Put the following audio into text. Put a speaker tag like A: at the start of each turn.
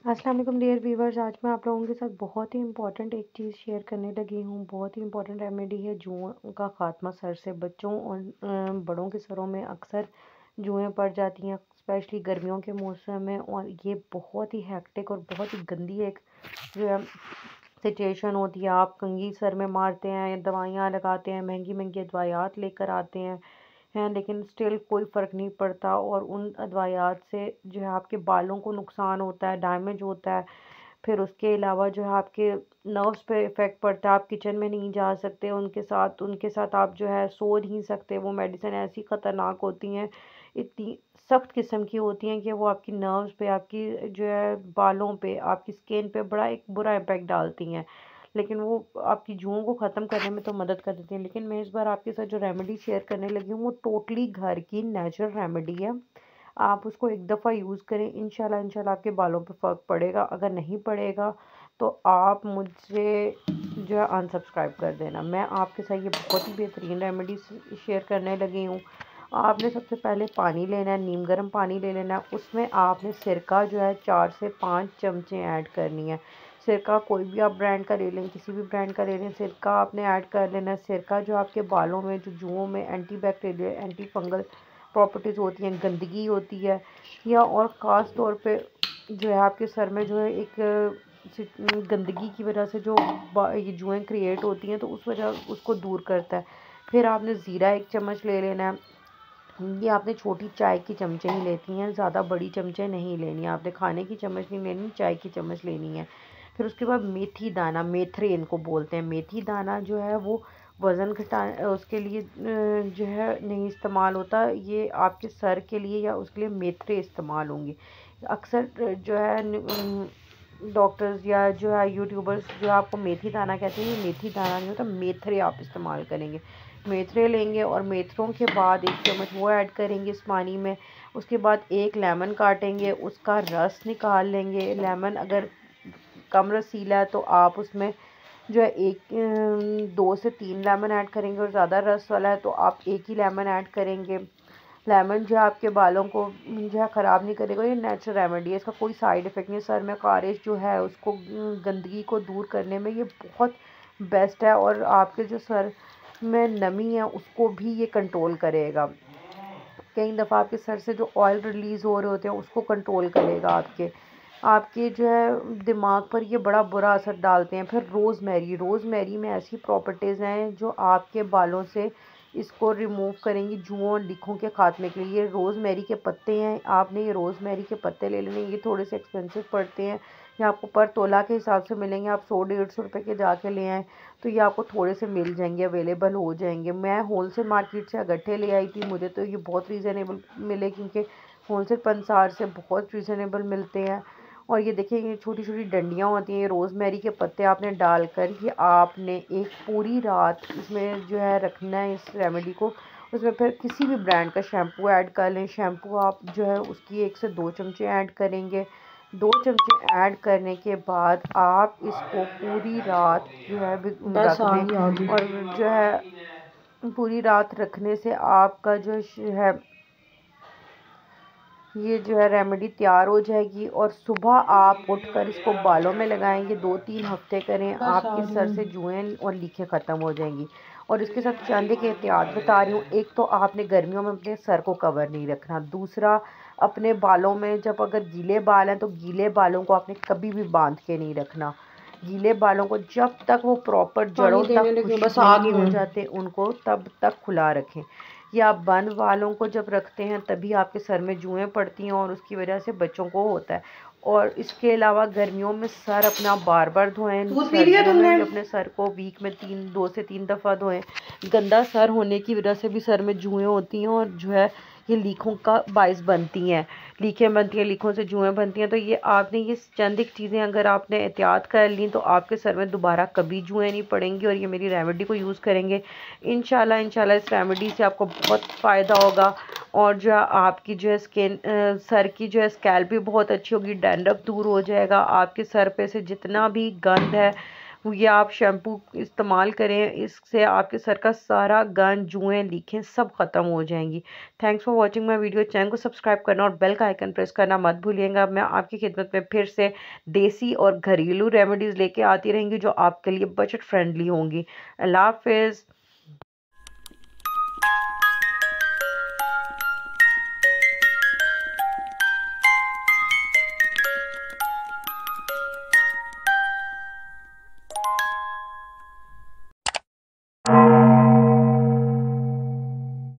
A: अस्सलाम वालेकुम dear viewers. आज मैं आप लोगों के साथ बहुत ही इंपॉर्टेंट एक चीज़ शेयर करने लगी हूँ। बहुत ही इंपॉर्टेंट रेमेडी है जुओं का खात्मा सर से। बच्चों और बड़ों के सरों में अक्सर जुएं पड़ जाती हैं, स्पेशली गर्मियों के मौसम में। और ये बहुत ही हैक्टिक और बहुत ही गंदी एक जो है सिचुएशन होती है। आप कंघी सर में मारते हैं, दवाइयाँ लगाते हैं, महंगी महंगी दवाइयात लेकर आते हैं, लेकिन स्टिल कोई फ़र्क नहीं पड़ता। और उन अदवायात से जो है आपके बालों को नुकसान होता है, डैमेज होता है। फिर उसके अलावा जो है आपके नर्व्स पे इफ़ेक्ट पड़ता है। आप किचन में नहीं जा सकते उनके साथ आप जो है सो नहीं सकते। वो मेडिसिन ऐसी ख़तरनाक होती हैं, इतनी सख्त किस्म की होती हैं कि वो आपकी नर्व्स पे, आपकी जो है बालों पे, आपकी स्किन पे बड़ा एक बुरा इम्पैक्ट डालती हैं। लेकिन वो आपकी जुओं को ख़त्म करने में तो मदद कर देती हैं। लेकिन मैं इस बार आपके साथ जो रेमेडी शेयर करने लगी हूँ वो टोटली घर की नेचुरल रेमेडी है। आप उसको एक दफ़ा यूज़ करें, इंशाल्लाह आपके बालों पे फ़र्क पड़ेगा। अगर नहीं पड़ेगा तो आप मुझे जो है अनसब्सक्राइब कर देना। मैं आपके साथ ये बहुत ही बेहतरीन रेमेडी शेयर करने लगी हूँ। आपने सबसे पहले पानी लेना है, नीम गर्म पानी ले लेना है। उसमें आपने सिरका जो है 4 से 5 चमचे ऐड करनी है। सिरका कोई भी आप ब्रांड का ले लें, किसी भी ब्रांड का ले लें, सिरका आपने ऐड कर लेना है। सिरका जो आपके बालों में, जो जुओं में anti bacterial, anti fungal properties होती हैं, गंदगी होती है, या और ख़ास तौर पे जो है आपके सर में जो है एक गंदगी की वजह से जो ये जुएँ क्रिएट होती हैं, तो उस वजह उसको दूर करता है। फिर आपने ज़ीरा 1 चम्मच ले लेना है। ये आपने छोटी चाय की चमचे ही लेती हैं, ज़्यादा बड़ी चमचे नहीं लेनी। आपने खाने की चम्मच नहीं लेनी, चाय की चम्मच लेनी है। फिर उसके बाद मेथी दाना, मेथरे इनको बोलते हैं। मेथी दाना जो है वो वज़न घटा उसके लिए जो है नहीं इस्तेमाल होता। ये आपके सर के लिए या उसके लिए मेथरे इस्तेमाल होंगे। अक्सर जो है डॉक्टर्स या जो है यूट्यूबर्स जो आपको मेथी दाना कहते हैं, ये मेथी दाना नहीं होता, मेथरे आप इस्तेमाल करेंगे। मेथरे लेंगे और मेथरों के बाद 1 चम्मच वो ऐड करेंगे इस पानी में। उसके बाद 1 लेमन काटेंगे, उसका रस निकाल लेंगे। लेमन अगर कम रसीला है तो आप उसमें जो है 2 से 3 लेमन ऐड करेंगे, और ज़्यादा रस वाला है तो आप 1 ही लेमन ऐड करेंगे। लेमन जो है आपके बालों को जो है ख़राब नहीं करेगा। ये नेचुरल रेमेडी है, इसका कोई साइड इफ़ेक्ट नहीं है। सर में ख़ारिश जो है उसको गंदगी को दूर करने में ये बहुत बेस्ट है। और आपके जो सर में नमी है उसको भी ये कंट्रोल करेगा। कई दफ़ा आपके सर से जो ऑयल रिलीज़ हो रहे होते हैं उसको कंट्रोल करेगा। आपके आपके जो है दिमाग पर ये बड़ा बुरा असर डालते हैं। फिर रोज़मेरी, रोज़मेरी में ऐसी प्रॉपर्टीज़ हैं जो आपके बालों से इसको रिमूव करेंगी, जुओं और लीखों के खात्मे के लिए। ये रोज़मेरी के पत्ते हैं, आपने ये रोज़मेरी के पत्ते ले लेने। ये थोड़े से एक्सपेंसिव पड़ते हैं, ये आपको पर तोला के हिसाब से मिलेंगे। आप 100-150 रुपये के जाके ले आएँ तो ये आपको थोड़े से मिल जाएंगे, अवेलेबल हो जाएंगे। मैं होलसेल मार्केट से इकट्ठे ले आई थी, मुझे तो ये बहुत रीज़नेबल मिले, क्योंकि होलसेल पंसार से बहुत रीज़नेबल मिलते हैं। और ये देखिए, ये छोटी छोटी डंडियाँ होती हैं, ये रोज़मेरी के पत्ते आपने डालकर ये आपने एक पूरी रात इसमें जो है रखना है इस रेमेडी को। उसमें फिर किसी भी ब्रांड का शैम्पू ऐड कर लें। शैम्पू आप जो है उसकी 1 से 2 चमचे ऐड करेंगे। 2 चमचे ऐड करने के बाद आप इसको पूरी रात जो है
B: बस
A: रख
B: आ
A: दें।
B: गई आ गई।
A: और जो है पूरी रात रखने से आपका जो है ये जो है रेमेडी तैयार हो जाएगी। और सुबह आप उठकर इसको बालों में लगाएंगे, 2-3 हफ्ते करें,
B: बस आ
A: आपके सर से
B: गई।
A: जुएं और लीखें ख़त्म हो जाएंगी। और इसके साथ चंद के एहतियात बता रही हूँ। एक तो आपने गर्मियों में अपने सर को कवर नहीं रखना। दूसरा, अपने बालों में जब अगर गीले बाल हैं तो गीले बालों को आपने कभी भी बांध के नहीं रखना। गीले बालों को जब तक वो प्रॉपर
B: पानी
A: जड़ों
B: देने
A: तक
B: लगी हूँ,
A: खुश्क
B: बस आ
A: नहीं
B: गई
A: हो
B: मैं।
A: जाते उनको तब तक खुला रखें। या आप बंद बालों को जब रखते हैं तभी आपके सर में जुएं पड़ती हैं और उसकी वजह से बच्चों को होता है। और इसके अलावा गर्मियों में सर अपना बार बार धोएं,
B: दूध पी लिया
A: सर्दियों में
B: तुमने?
A: भी अपने सर को वीक में 2 से 3 दफ़ा धोएं। गंदा सर होने की वजह से भी सर में जुएं होती हैं और जो है ये लीखों का बायस बनती हैं। लीखें बनती हैं, लीखों से जुएं बनती हैं। तो ये आपने ये चंद एक चीज़ें अगर आपने एहतियात कर ली तो आपके सर में दोबारा कभी जुएं नहीं पड़ेंगी। और ये मेरी रेमेडी को यूज़ करेंगे, इंशाल्लाह इस रेमेडी से आपको बहुत फ़ायदा होगा। और जो है आपकी जो है स्किन सर की जो है स्कैल्प भी बहुत अच्छी होगी, डैंड्रफ दूर हो जाएगा। आपके सर पे से जितना भी गंद है ये आप शैम्पू इस्तेमाल करें, इससे आपके सर का सारा गंद, जुएँ, लीखें सब ख़त्म हो जाएंगी। Thanks for watching my video. Channel को सब्सक्राइब करना और बेल का आइकन प्रेस करना मत भूलिएगा। मैं आपकी खिदमत में फिर से देसी और घरेलू रेमेडीज़ लेके आती रहेंगी जो आपके लिए बजट फ्रेंडली होंगी। अल्लाह हाफिज़।